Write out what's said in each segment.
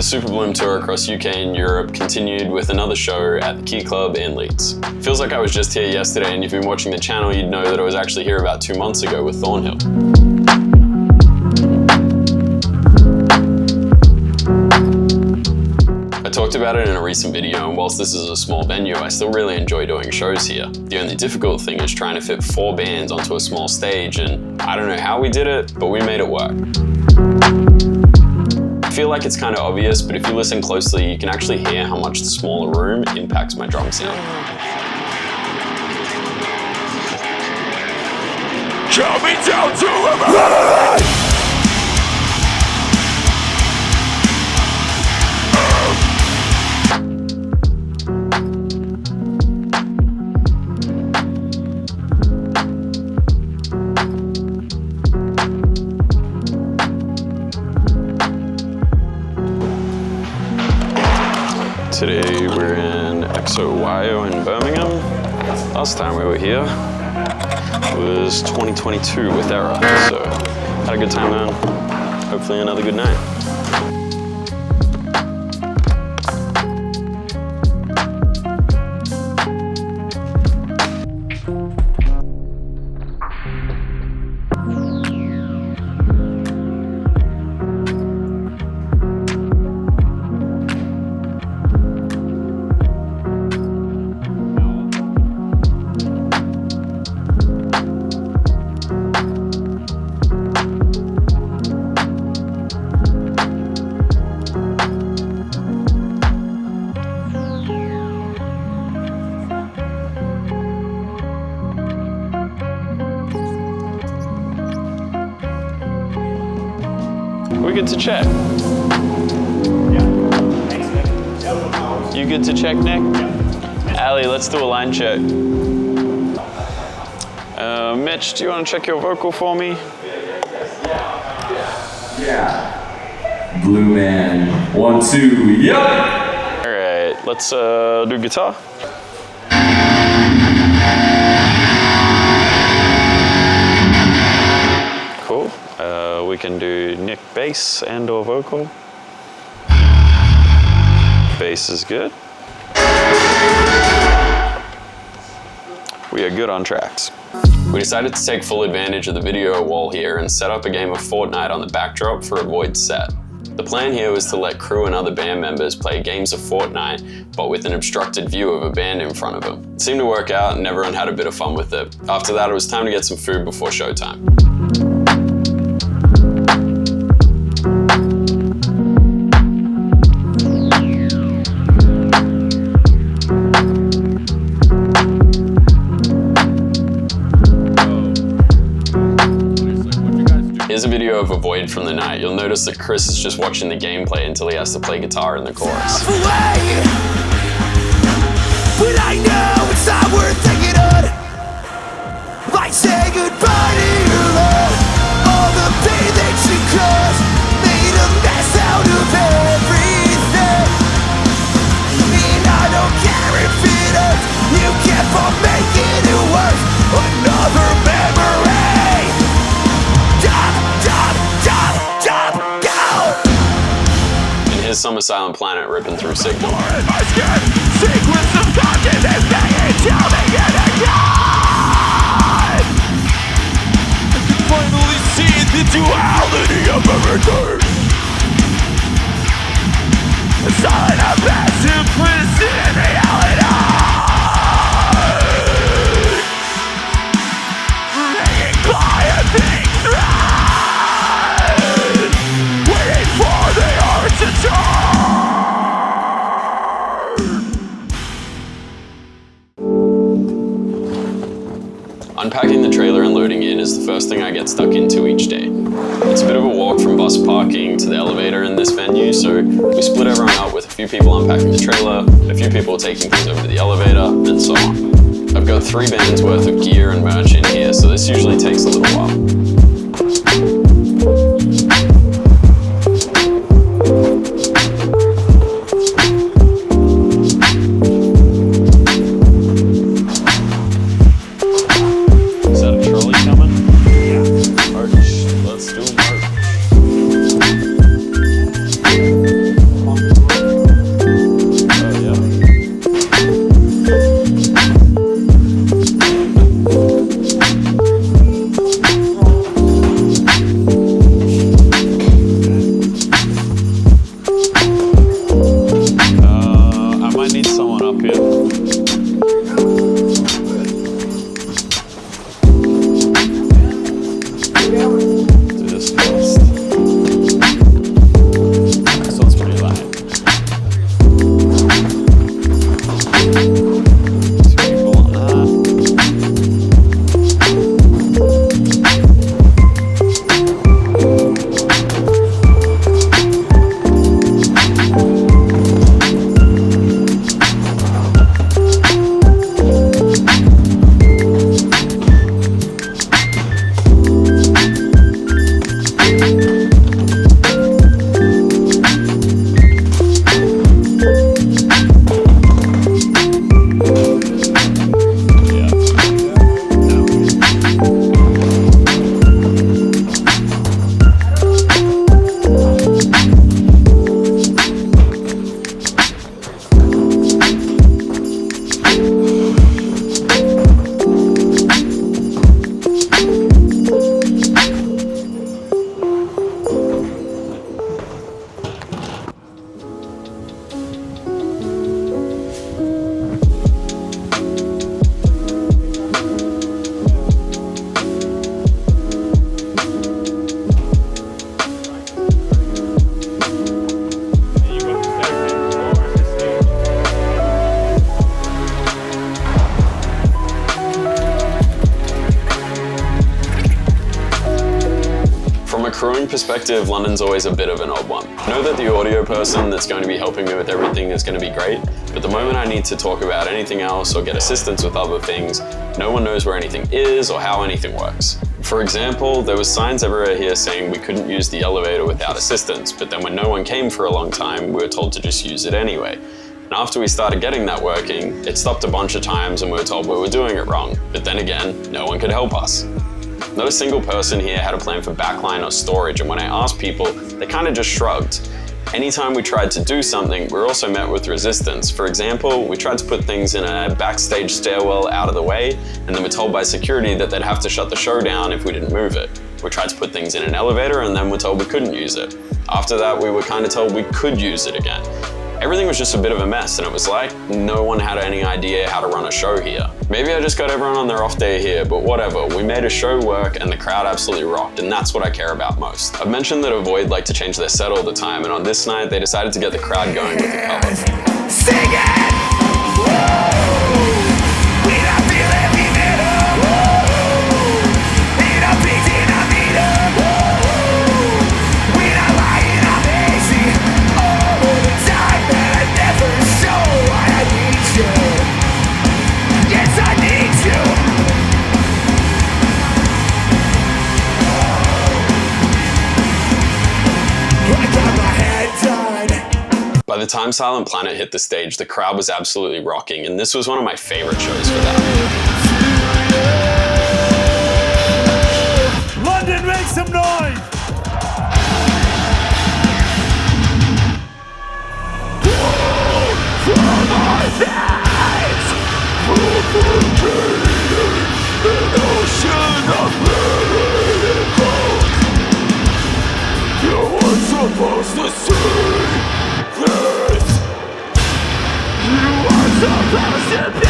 The Super Bloom tour across UK and Europe continued with another show at the Key Club in Leeds. Feels like I was just here yesterday, and if you've been watching the channel, you'd know that I was actually here about 2 months ago with Thornhill. I talked about it in a recent video, and whilst this is a small venue, I still really enjoy doing shows here. The only difficult thing is trying to fit 4 bands onto a small stage, and I don't know how we did it, but we made it work. I feel like it's kind of obvious, but if you listen closely, you can actually hear how much the smaller room impacts my drum sound. Show me down to a Today we're in XOYO in Birmingham. Last time we were here was 2022 with Era, so had a good time then. Hopefully another good night. We good to check? You good to check, Nick? Ali, let's do a line check. Mitch, do you want to check your vocal for me? Yeah. Blue Man. 1, 2, yep! Alright, let's do guitar. Cool. We can do Nick bass and or vocal. Bass is good. We are good on tracks. We decided to take full advantage of the video wall here and set up a game of Fortnite on the backdrop for a void set. The plan here was to let crew and other band members play games of Fortnite, but with an obstructed view of a band in front of them. It seemed to work out and everyone had a bit of fun with it. After that, it was time to get some food before showtime. Here's a video of a void from the night. You'll notice that Chris is just watching the gameplay until he has to play guitar in the chorus. But I know it's not worth taking on. Like say goodbye to your love. All the pain that you caused made a mess out of everything. And I don't care if it hurts. You kept on making it worse. Another memory. Here's Summer Silent Planet ripping through Signal. In my skin, sequence of consciousness being jumping in again. I can finally see the duality of everything. A silent abyss imprisoned in reality. Making quiet things right. Waiting for the earth to turn. Unpacking the trailer and loading in is the first thing I get stuck into each day. It's a bit of a walk from bus parking to the elevator in this venue, so we split everyone up with a few people unpacking the trailer, a few people taking things over to the elevator, and so on. I've got 3 bands worth of gear and merch in here, so this usually takes a little while. crewing perspective, London's always a bit of an odd one. I know that the audio person that's going to be helping me with everything is going to be great, but the moment I need to talk about anything else or get assistance with other things, no one knows where anything is or how anything works. For example, there was signs everywhere here saying we couldn't use the elevator without assistance, but then when no one came for a long time, we were told to just use it anyway. And after we started getting that working, it stopped a bunch of times and we were told we were doing it wrong. But then again, no one could help us. Not a single person here had a plan for backline or storage, and when I asked people, they kind of just shrugged. Anytime we tried to do something, we were also met with resistance. For example, we tried to put things in a backstage stairwell out of the way, and then we're told by security that they'd have to shut the show down if we didn't move it. We tried to put things in an elevator, and then we're told we couldn't use it. After that, we were kind of told we could use it again. Everything was just a bit of a mess, and it was like no one had any idea how to run a show here. Maybe I just got everyone on their off day here, but whatever. We made a show work and the crowd absolutely rocked, and that's what I care about most. I've mentioned that Avoid like to change their set all the time, and on this night they decided to get the crowd going with the cover. Sing it! We don't feel every minute. In a beat, in a meter. We're not lying, I'm easy. All the time that I never show why I need you. Yes, I need you. I got my head done. By the time Silent Planet hit the stage, the crowd was absolutely rocking, and this was one of my favorite shows for that. London, make some noise! Supposed to see this. You are supposed to be.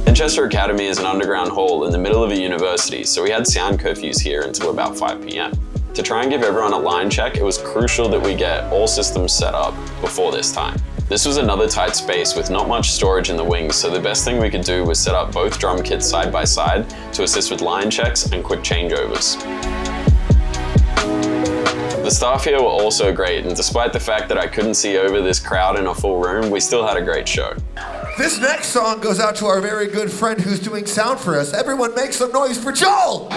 Manchester Academy is an underground hall in the middle of a university, so we had sound curfews here until about 5 p.m. To try and give everyone a line check, it was crucial that we get all systems set up before this time. This was another tight space with not much storage in the wings, so the best thing we could do was set up both drum kits side by side to assist with line checks and quick changeovers. The staff here were also great, and despite the fact that I couldn't see over this crowd in a full room, we still had a great show. This next song goes out to our very good friend who's doing sound for us. Everyone make some noise for Joel!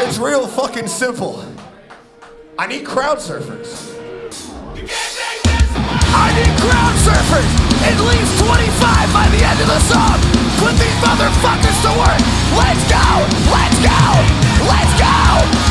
It's real fucking simple. I need crowd surfers. I need crowd surfers! At least 25 by the end of the song! Put these motherfuckers to work! Let's go! Let's go! Let's go!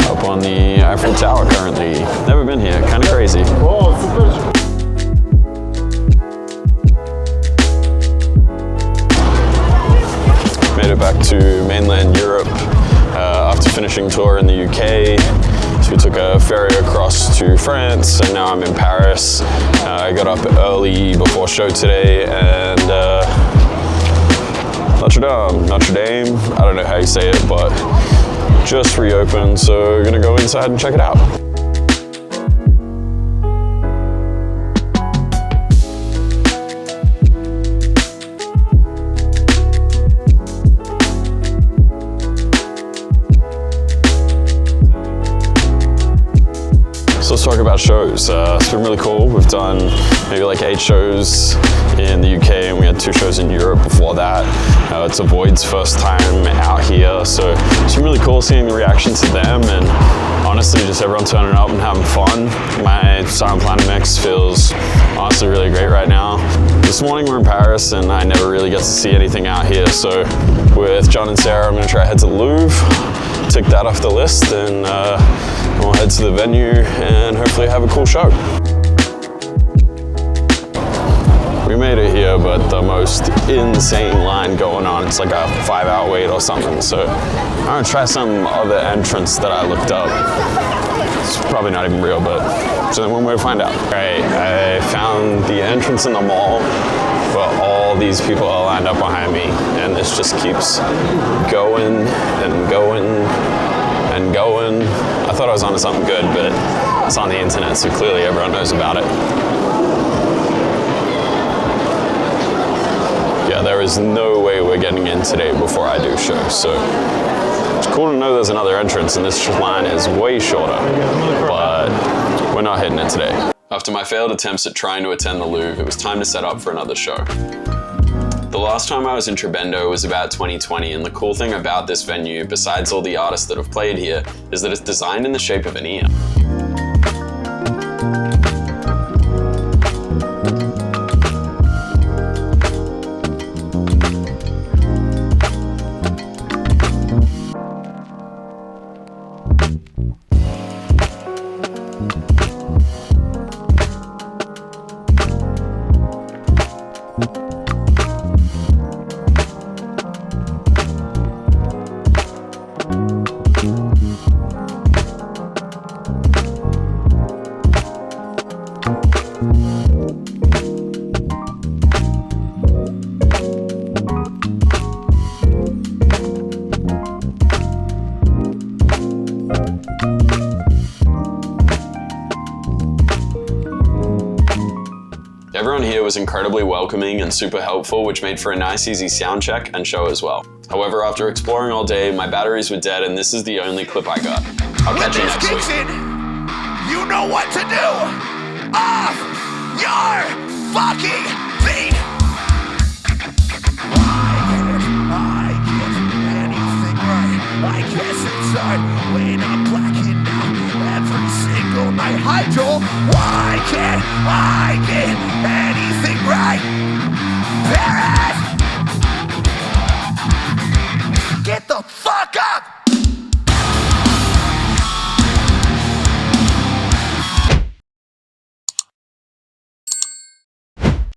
Up on the Eiffel Tower currently. Never been here, kind of crazy. Made it back to mainland Europe after finishing tour in the UK. So we took a ferry across to France, and now I'm in Paris. I got up early before show today, and Notre Dame, I don't know how you say it, but just reopened, so we're gonna go inside and check it out. So let's talk about shows. It's been really cool. We've done maybe like 8 shows in the UK, and we had 2 shows in Europe before that. It's Avoid's first time out here, so it's been really cool seeing the reaction to them, and honestly just everyone turning up and having fun. My Silent Planet mix feels honestly really great right now. This morning we're in Paris, and I never really get to see anything out here, so with John and Sarah I'm going to try to head to the Louvre, tick that off the list, and we'll head to the venue and hopefully have a cool show. We We made it here, but the most insane line going on. It's like a 5-hour wait or something. So I'm gonna try some other entrance that I looked up. It's probably not even real, but so one way to find out. All right, I found the entrance in the mall, but all these people are lined up behind me, and this just keeps going and going and going. I thought I was onto something good, but it's on the internet, so clearly everyone knows about it. Yeah, there is no way we're getting in today before I do show, so it's cool to know there's another entrance, and this line is way shorter, but we're not hitting it today. After my failed attempts at trying to attend the Louvre, it was time to set up for another show. The last time I was in Trabendo was about 2020, and the cool thing about this venue, besides all the artists that have played here, is that it's designed in the shape of an ear. Everyone here was incredibly welcoming and super helpful, which made for a nice easy sound check and show as well. However, after exploring all day, my batteries were dead and this is the only clip I got. I'll catch you next week. You know what to do! Off your fucking feet! I can't anything right. I guess it's hard when I'm blacking out every single night. Hi Joel, why can't I get anything